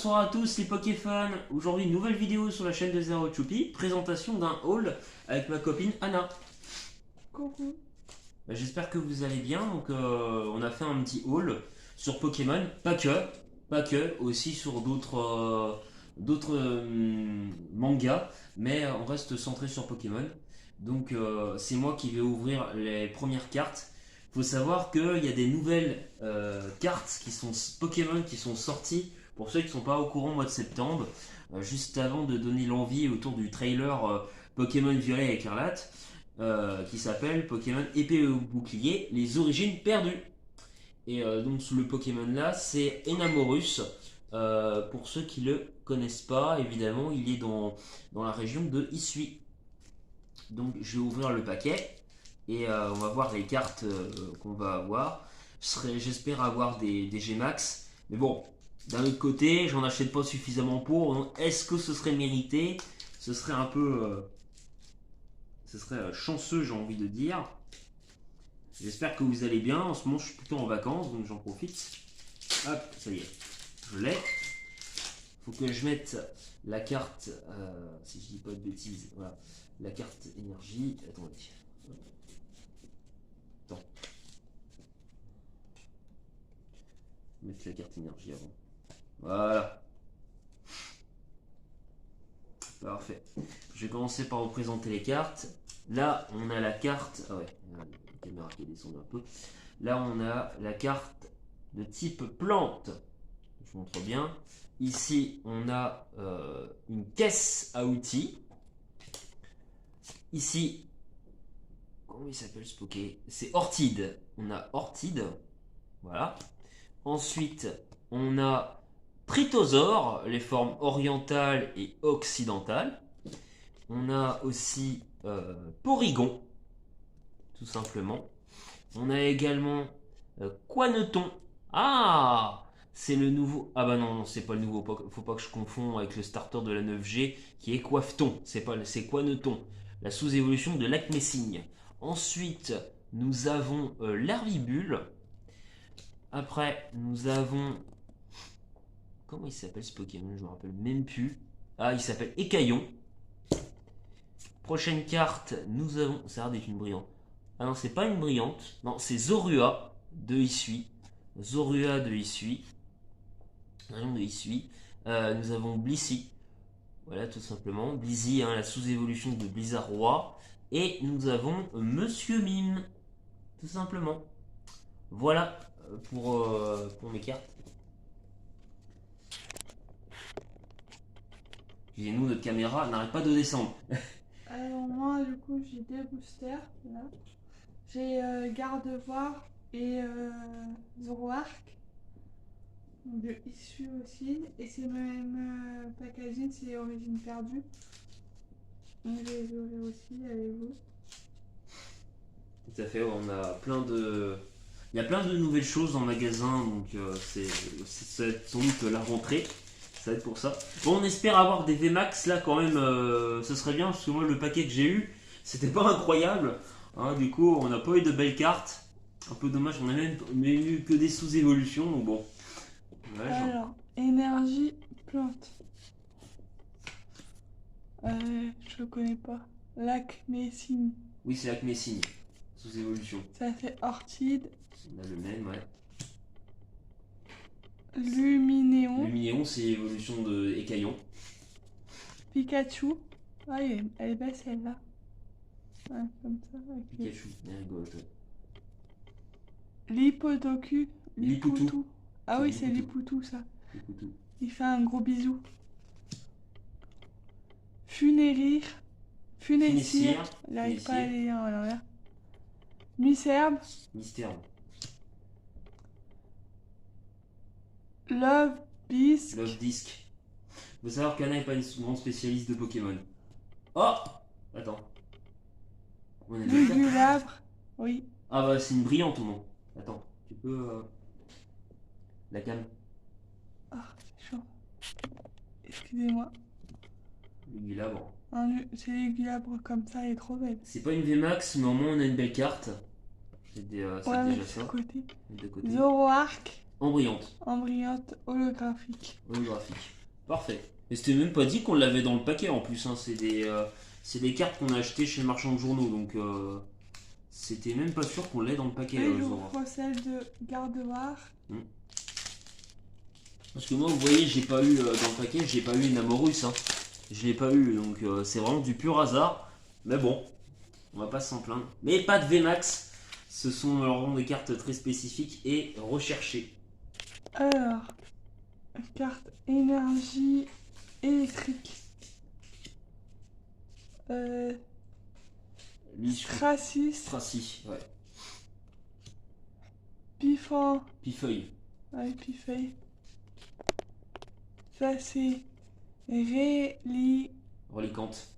Bonsoir à tous les Pokéfans. Aujourd'hui, nouvelle vidéo sur la chaîne de Zero Choupi. Présentation d'un haul avec ma copine Anna. Coucou. J'espère que vous allez bien. Donc, on a fait un petit haul sur Pokémon. Pas que, aussi sur d'autres mangas. Mais on reste centré sur Pokémon. Donc, c'est moi qui vais ouvrir les premières cartes. Faut savoir qu'il y a des nouvelles cartes qui sont Pokémon qui sont sorties. Pour ceux qui ne sont pas au courant au mois de septembre, juste avant de donner l'envie autour du trailer Pokémon Violet et Écarlate, qui s'appelle Pokémon Épée et Bouclier, les origines perdues. Et donc le Pokémon là, c'est Enamorus. Pour ceux qui le connaissent pas, évidemment, il est dans la région de Hisui. Donc je vais ouvrir le paquet et on va voir les cartes qu'on va avoir. J'espère avoir des Gmax, mais bon. D'un autre côté, j'en achète pas suffisamment pour. Donc est-ce que ce serait mérité? Ce serait un peu. Ce serait chanceux, j'ai envie de dire. J'espère que vous allez bien. En ce moment, je suis plutôt en vacances, donc j'en profite. Hop, ça y est. Je l'ai. Faut que je mette la carte. Si je dis pas de bêtises, voilà. La carte énergie. Attendez. Attends. Mettre la carte énergie avant. Voilà. Parfait. Je vais commencer par vous présenter les cartes. Là, on a la carte. Ah ouais, la caméra qui descend un peu. Là, on a la carte de type plante. Je montre bien. Ici, on a une caisse à outils. Ici, comment il s'appelle ce Poké? C'est Orchide. On a Orchide. Voilà. Ensuite, on a Tritosaure, les formes orientales et occidentales. On a aussi Porygon, tout simplement. On a également Quaneton. Ah, c'est le nouveau. Ah bah non, c'est pas le nouveau. Faut pas que je confonds avec le starter de la 9G qui est Coiffeton. C'est Quaneton, la sous-évolution de l'Acmessigne. Ensuite, nous avons l'Hervibule. Après, nous avons. Comment il s'appelle ce Pokémon? Je me rappelle même plus. Ah, il s'appelle Écaillon. Prochaine carte, nous avons. Ça a l'air d'être une brillante. Ah non, c'est pas une brillante. Non, c'est Zorua de Hisui. Zorua de Hisui. Rayon de Hisui. Nous avons Blissey. Voilà, tout simplement. Blissey, hein, la sous-évolution de Blizzard. Et nous avons Monsieur Mime. Tout simplement. Voilà pour mes cartes. Excusez-nous, notre caméra n'arrête pas de descendre. Alors moi du coup j'ai deux boosters là. J'ai Gardevoir et Zoroark. De Issue aussi. Et c'est le même packaging, c'est Origine Perdue. Donc je vais les ouvrir aussi avec vous. Tout à fait, on a plein de. Il y a plein de nouvelles choses dans le magasin, donc ça va être sans doute la rentrée. Ça va être pour ça. Bon, on espère avoir des VMAX là quand même. Ce serait bien parce que moi, le paquet que j'ai eu, c'était pas incroyable. Hein, du coup, on n'a pas eu de belles cartes. Un peu dommage, on a même eu que des sous-évolutions. Donc bon. Ouais, Alors, énergie plante. Je connais pas. L'Acmessigne. oui, c'est Acmessigne. Sous-évolution. Ça fait Orchide. On a le même, ouais. Luminéon. Luminéon, c'est évolution de Écaillon. Pikachu. Ah, elle est belle celle-là. Ouais, comme ça. Pikachu, elle est rigolote. Lipodoku. Lipoutou. Ah oui, c'est Lipoutou. Lipoutou ça. Lipoutou. Il fait un gros bisou. Funérir. Funessir. Il n'arrive pas à aller à l'envers. Nucerbe. Mystère. Love Bisque. Love Disc. Faut savoir qu'Anna n'est pas une grande spécialiste de Pokémon. Oh, attends. On a deux cartes. Lugulabre. Oui. Ah bah c'est une brillante au nom. Attends, tu peux la calme. Ah, c'est chaud. Excusez-moi. Lugulabre. C'est Lugulabre comme ça, elle est trop belle. C'est pas une VMAX, mais au moins on a une belle carte. C'est déjà Ouais, ça. côté. De côté. Zoroark. En brillante holographique. holographique. Parfait. Et c'était même pas dit qu'on l'avait dans le paquet en plus, hein. C'est des cartes qu'on a achetées chez le marchand de journaux, donc c'était même pas sûr qu'on l'ait dans le paquet. Et Zora. j'ouvre celle de Gardevoir. Parce que moi, vous voyez, j'ai pas eu dans le paquet, j'ai pas eu une Amorus, hein. Je l'ai pas eu, donc c'est vraiment du pur hasard. Mais bon, on va pas s'en plaindre. Mais pas de VMAX. Ce sont vraiment des cartes très spécifiques et recherchées. Alors, carte énergie électrique. Tracis. Tracy, ouais. Pifan. Pifeuille. Ouais, Pifeuille. Ça c'est Relicante.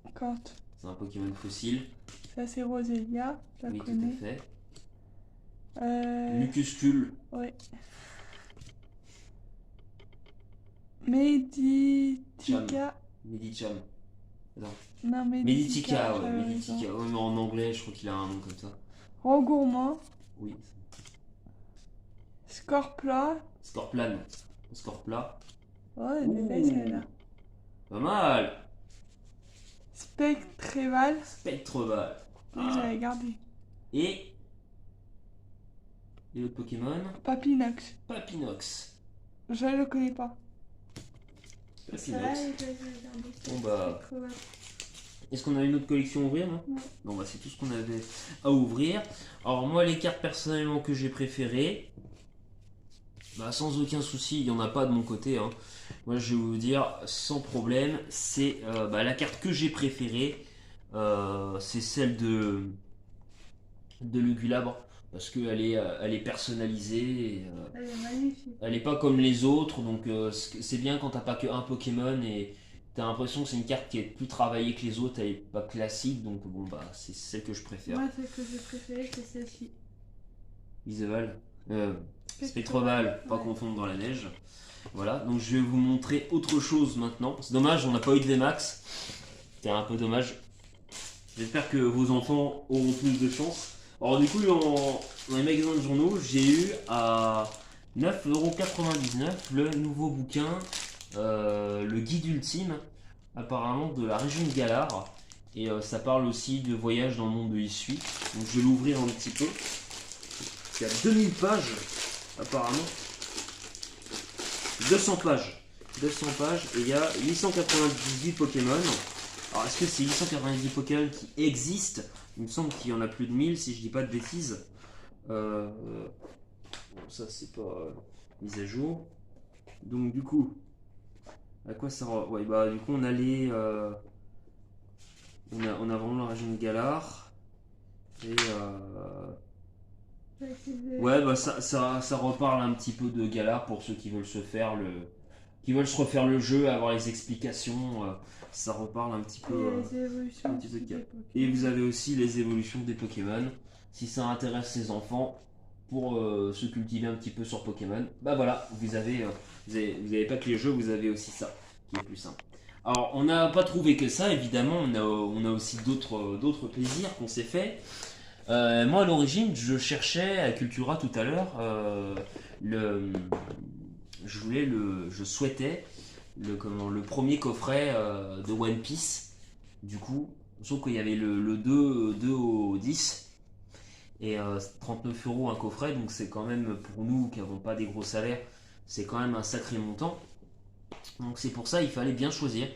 Relicante. C'est un Pokémon fossile. Ça c'est Roselia, je la Oui, connais. tout à fait. Lucuscule. Ouais. Meditica. Medicham. Non, Meditica, ouais, Meditica. Ouais, mais en anglais, je crois qu'il a un nom comme ça. Rengourmand. Oui. Scorpla. Scorplan. Scorpla. Oh, elle est belle celle-là. Pas mal. Spectreval. Spectreval. Oui, j'avais gardé. Et l'autre Pokémon Papinox. Papinox. Je le connais pas. Papinox. Bon bah. Est-ce qu'on a une autre collection à ouvrir, non? Non, bah c'est tout ce qu'on avait à ouvrir. Alors moi, les cartes personnellement que j'ai préférées, bah sans aucun souci, il n'y en a pas de mon côté, hein. Moi je vais vous dire sans problème, c'est la carte que j'ai préférée, c'est celle de Lugulabre, parce qu'elle elle est personnalisée, et, elle est magnifique. elle n'est pas comme les autres, donc c'est bien quand t'as pas qu'un Pokémon et t'as l'impression que c'est une carte qui est plus travaillée que les autres, elle est pas classique, donc bon bah c'est celle que je préfère. Moi celle que j'ai préférée c'est celle-ci. Iséval. Spectreval, pas confondre dans la neige. Voilà, donc je vais vous montrer autre chose maintenant. C'est dommage, on n'a pas eu de VMAX. C'est un peu dommage. J'espère que vos enfants auront plus de chance. Alors du coup, dans les magasins de journaux, j'ai eu à 9,99€ le nouveau bouquin, le guide ultime, apparemment de la région de Galar. Et ça parle aussi de voyage dans le monde de Issui. Donc je vais l'ouvrir un petit peu. Il y a 2000 pages, apparemment. 200 pages. 200 pages et il y a 898 Pokémon. Alors est-ce que c'est 898 Pokémon qui existent? Il me semble qu'il y en a plus de 1000 si je dis pas de bêtises. Bon, ça c'est pas mise à jour. Donc du coup, à quoi ça... Ouais bah du coup on a les... on a vraiment la région de Galar. Et ouais, bah ça reparle un petit peu de Galar pour ceux qui veulent se refaire le jeu, avoir les explications. Ça reparle un petit peu. Et vous avez aussi les évolutions des Pokémon. Si ça intéresse les enfants pour se cultiver un petit peu sur Pokémon, bah voilà, vous avez pas que les jeux, vous avez aussi ça qui est plus simple. Alors on n'a pas trouvé que ça, évidemment, on a aussi d'autres plaisirs qu'on s'est fait. Moi à l'origine je cherchais à Cultura tout à l'heure, je souhaitais le premier coffret de One Piece, du coup, sauf qu'il y avait le 2 au 10 et 39€ un coffret, donc c'est quand même pour nous qui n'avons pas des gros salaires, c'est quand même un sacré montant, donc c'est pour ça il fallait bien choisir.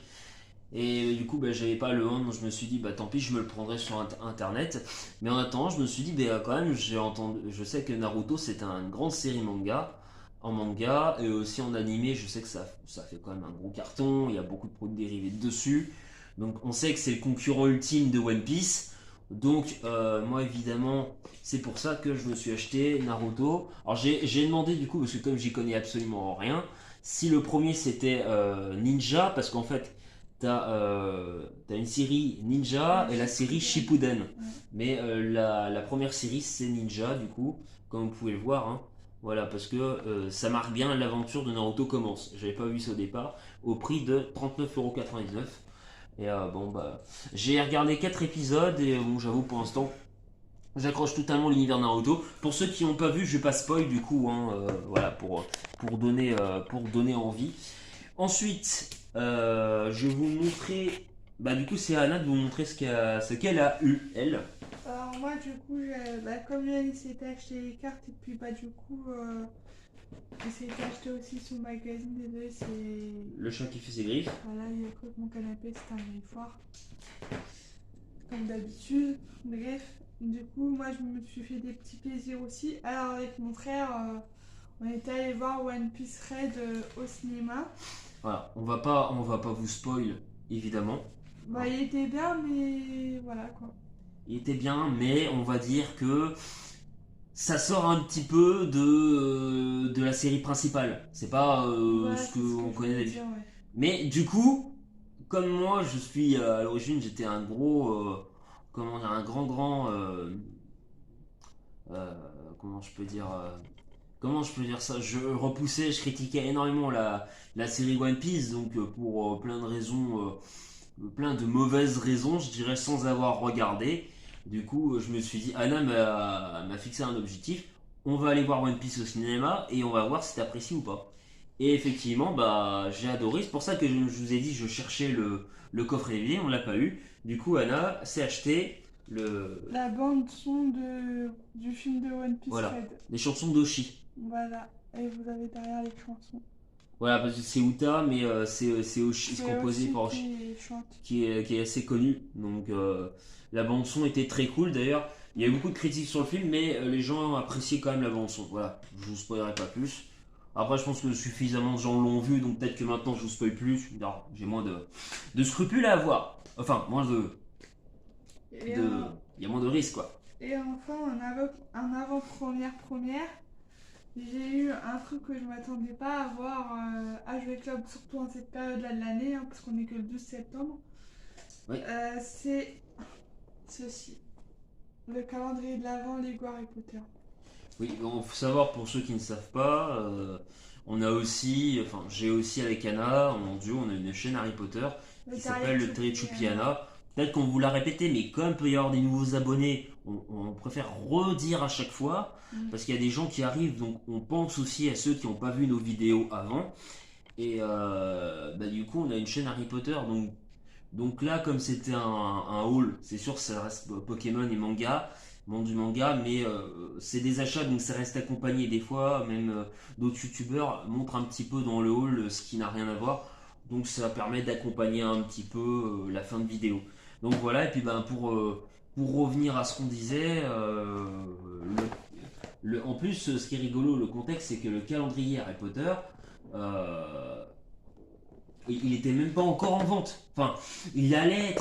Et du coup, j'avais pas le 1, donc je me suis dit, tant pis, je me le prendrai sur internet. Mais en attendant, je me suis dit, quand même, je sais que Naruto c'est une grande série en manga, et aussi en animé, je sais que ça fait quand même un gros carton, il y a beaucoup de produits dérivés dessus. Donc on sait que c'est le concurrent ultime de One Piece. Donc moi évidemment, c'est pour ça que je me suis acheté Naruto. Alors j'ai demandé du coup, parce que comme j'y connais absolument rien, si le premier c'était Ninja, parce qu'en fait, t'as une série Ninja et la série Shippuden. Mais la première série c'est Ninja du coup, comme vous pouvez le voir, hein. Voilà, parce que ça marque bien l'aventure de Naruto commence. J'avais pas vu ça au départ, au prix de 39,99€. Et j'ai regardé 4 épisodes et bon, j'avoue pour l'instant J'accroche totalement l'univers Naruto. Pour ceux qui n'ont pas vu, je vais pas spoil du coup, hein, voilà, pour donner envie. Ensuite, je vais vous montrer. Bah, du coup, c'est à Anna de vous montrer ce qu'elle a eu, elle. Alors moi du coup, comme Yann il s'était acheté les cartes et puis bah du coup, il s'était acheté aussi son magazine, désolé c'est... Le chat qui fait ses griffes. Voilà, il a cru que mon canapé c'était un griffoir, comme d'habitude. Bref, du coup moi je me suis fait des petits plaisirs aussi. Alors avec mon frère, on était allé voir One Piece Red au cinéma. Voilà, on va pas vous spoil, évidemment. Bah il était bien mais voilà quoi. Il était bien, mais on va dire que ça sort un petit peu de la série principale. C'est pas Voilà, ce c'est ce que qu'on je connaît voulais d'habitude. dire, ouais. Mais du coup, comme moi, je suis à l'origine, j'étais un gros, comment dire, un grand, euh, comment je peux dire, comment je peux dire ça? Je repoussais, je critiquais énormément la série One Piece, donc pour plein de raisons, plein de mauvaises raisons, je dirais, sans avoir regardé. Du coup, je me suis dit, Anna m'a fixé un objectif. On va aller voir One Piece au cinéma et on va voir si t'apprécies ou pas. Et effectivement, bah, j'ai adoré. C'est pour ça que je vous ai dit, je cherchais le coffret DVD, on l'a pas eu. Du coup, Anna s'est acheté La bande son du film de One Piece voilà, Red. les chansons d'Oshi. Voilà, et vous avez derrière les chansons. Voilà, parce que c'est Uta, mais c'est Oshi, c'est C'est composé aussi par Oshi, qui chante. qui est assez connu. Donc la bande son était très cool. D'ailleurs, il y a eu beaucoup de critiques sur le film, mais les gens appréciaient quand même la bande son. Voilà, je vous spoilerai pas plus. Après, je pense que suffisamment de gens l'ont vu, donc peut-être que maintenant je vous spoil plus. Non, j'ai moins de scrupules à avoir. Enfin, moins Et, de, il y a moins de risques quoi. et enfin, en avant-première, j'ai eu un truc que je m'attendais pas à voir à Jouer Club, surtout en cette période-là de l'année, hein, parce qu'on est que le 12 septembre. Oui. C'est ceci, le calendrier de l'Avent Lego Harry Potter. Oui, bon, faut savoir pour ceux qui ne savent pas, on a aussi, enfin j'ai aussi avec Anna, en duo, on a une chaîne Harry Potter Le qui s'appelle le Terrier Terrichupiana. Peut-être qu'on vous l'a répété, mais comme il peut y avoir des nouveaux abonnés, on préfère redire à chaque fois, parce qu'il y a des gens qui arrivent, donc on pense aussi à ceux qui n'ont pas vu nos vidéos avant. Et bah, du coup, on a une chaîne Harry Potter, donc là, comme c'était un haul, c'est sûr que ça reste Pokémon et manga, monde du manga, mais c'est des achats, donc ça reste accompagné. Des fois, même d'autres youtubeurs montrent un petit peu dans le haul ce qui n'a rien à voir. Donc ça permet d'accompagner un petit peu la fin de vidéo. Donc voilà, et puis ben, pour revenir à ce qu'on disait, en plus, ce qui est rigolo, le contexte, c'est que le calendrier Harry Potter, euh, il était même pas encore en vente. Enfin, il allait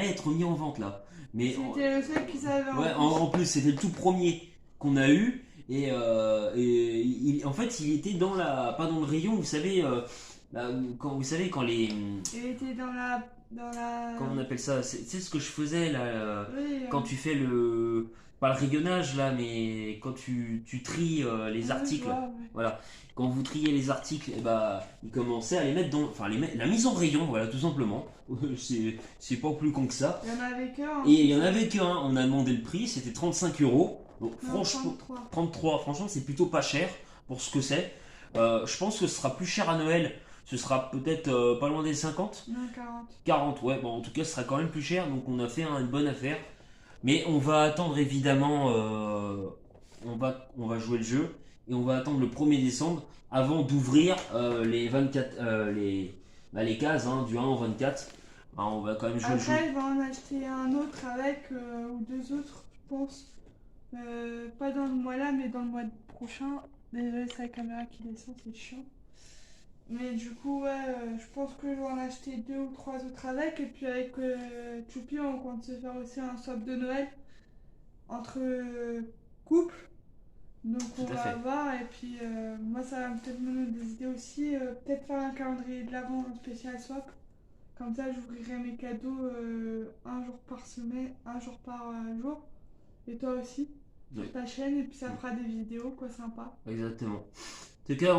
être mis en vente là. Mais C'était le seul qui savait ouais, en plus. en plus, c'était le tout premier qu'on a eu. Et en fait, il était dans pas dans le rayon, vous savez, vous savez, quand les. Il était dans la... Comment on appelle ça? C'est ce que je faisais là, Oui, quand tu fais le. Pas le rayonnage là, mais quand tu tries les oui, je articles. vois, ouais. Voilà. Quand vous triez les articles, et bah, ils commençaient à les mettre dans. Enfin, la mise en rayon, voilà, tout simplement. C'est pas plus con que ça. Il y en avait qu'un. Et il y en avait qu'un, on a demandé le prix, c'était 35 euros. Donc Non, franchement, 33. 33, franchement c'est plutôt pas cher pour ce que c'est. Je pense que ce sera plus cher à Noël, ce sera peut-être pas loin des 50. Non, 40. 40, ouais, bon en tout cas ce sera quand même plus cher, donc on a fait une bonne affaire. Mais on va attendre évidemment, on va jouer le jeu, et on va attendre le 1er décembre avant d'ouvrir les 24, les cases hein, du 1 au 24. Alors, on va quand même jouer le jeu. Après, il va en acheter un autre avec, ou deux autres, je pense. Pas dans le mois là, mais dans le mois prochain. Désolé, c'est la caméra qui descend, c'est chiant. Mais du coup, ouais, je pense que je vais en acheter deux ou trois autres avec. Et puis avec Choupi, on compte se faire aussi un swap de Noël entre couples. Donc on Tout à va fait. voir. Et puis moi, ça va peut-être me donner des idées aussi. Peut-être faire un calendrier de l'avant en spécial swap. Comme ça, j'ouvrirai mes cadeaux un jour par semaine, un jour par jour. Et toi aussi, Oui. sur ta chaîne. Et puis ça fera des vidéos, quoi, sympa. Exactement. En tout cas,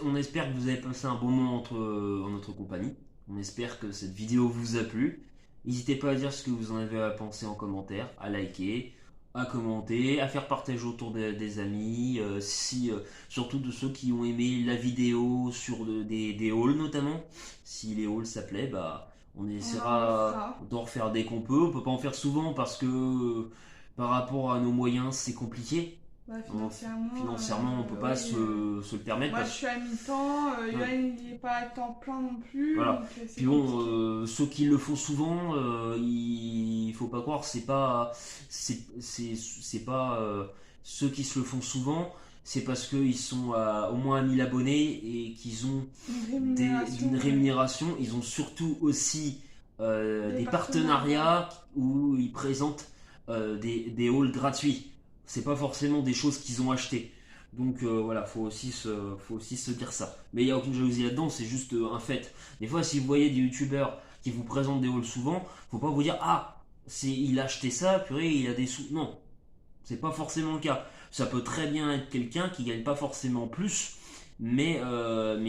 on espère que vous avez passé un bon moment en notre compagnie. On espère que cette vidéo vous a plu. N'hésitez pas à dire ce que vous en avez à penser en commentaire, à liker, à commenter, à faire partager autour des amis, si, surtout de ceux qui ont aimé la vidéo sur des hauls notamment. Si les hauls ça plaît, bah, on On en essaiera refera. d'en refaire dès qu'on peut. On peut pas en faire souvent parce que par rapport à nos moyens c'est compliqué. Bah, On- financièrement, Financièrement on peut pas oui. se le permettre Moi, je parce suis à mi-temps, Ouais. Yoann, il n'est pas à temps plein non plus, voilà. donc c'est Puis bon, compliqué. ceux qui le font souvent, il faut pas croire, c'est pas ceux qui se le font souvent, c'est parce qu'ils sont à au moins à 1000 abonnés et qu'ils ont Une rémunération, une rémunération. Ils ont surtout aussi des des partenariats. partenariats où ils présentent des hauls gratuits. C'est pas forcément des choses qu'ils ont achetées. Donc voilà, faut aussi se dire ça. Mais il n'y a aucune jalousie là-dedans, c'est juste un fait. Des fois, si vous voyez des youtubeurs qui vous présentent des hauls souvent, faut pas vous dire ah, il a acheté ça, purée, il a des sous. Non, c'est pas forcément le cas. Ça peut très bien être quelqu'un qui gagne pas forcément plus, mais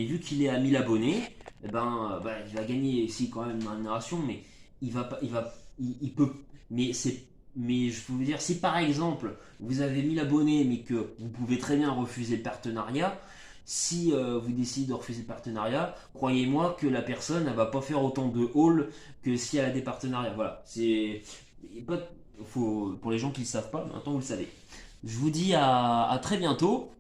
vu qu'il est à 1000 abonnés, eh ben, bah, il va gagner si quand même une rémunération, mais il va pas, il peut, mais c'est, mais je peux vous dire, si par exemple vous avez 1000 abonnés, mais que vous pouvez très bien refuser le partenariat, si vous décidez de refuser le partenariat, croyez-moi que la personne ne va pas faire autant de haul que si elle a des partenariats. Voilà, pour les gens qui ne le savent pas, maintenant vous le savez. Je vous dis à très bientôt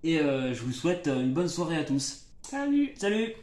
et je vous souhaite une bonne soirée à tous. Salut! Salut!